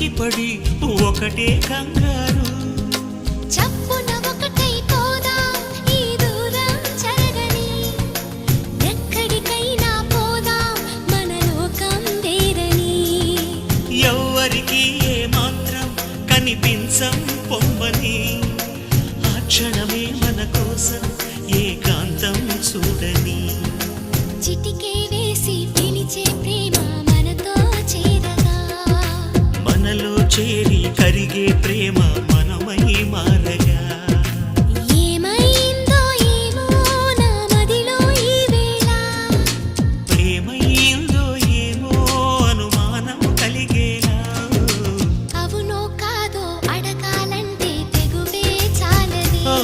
ఉలికిపడి ఒకటే కంగారు. చప్పున ఒకటై పోదాం ఈ దూరం చెరగని, ఎక్కడికైనా పోదాం మన లోకం వేరని. ఎవ్వరికి ఏ మాత్రం కనిపించం పొమ్మని, ఆ క్షణమే మన కోసం ఏకాంతం చూడని. చిటికే వేసి పిలిచే ప్రేమ మనతో చేరగా, మనలో చేరి కరిగే ప్రేమ మనమై మారగా. ఏమైందో ఏమో నా మదిలో ఈ వేళ, ప్రేమైందో ఏమో అనుమానం కలిగేలా. అవునో కాదో అడగాలంటే తెగువే చాలదే. ఓ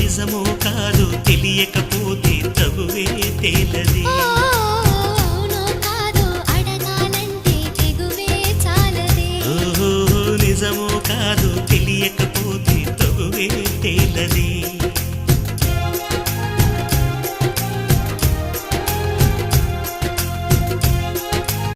నిజమో కాదో తెలియకపోతే తగువే తేలది. అవునో కాదో అడగాలంటే తెగువే చాలదే. నిజమో కాదో తెలియకపోతే తగువే తేలది.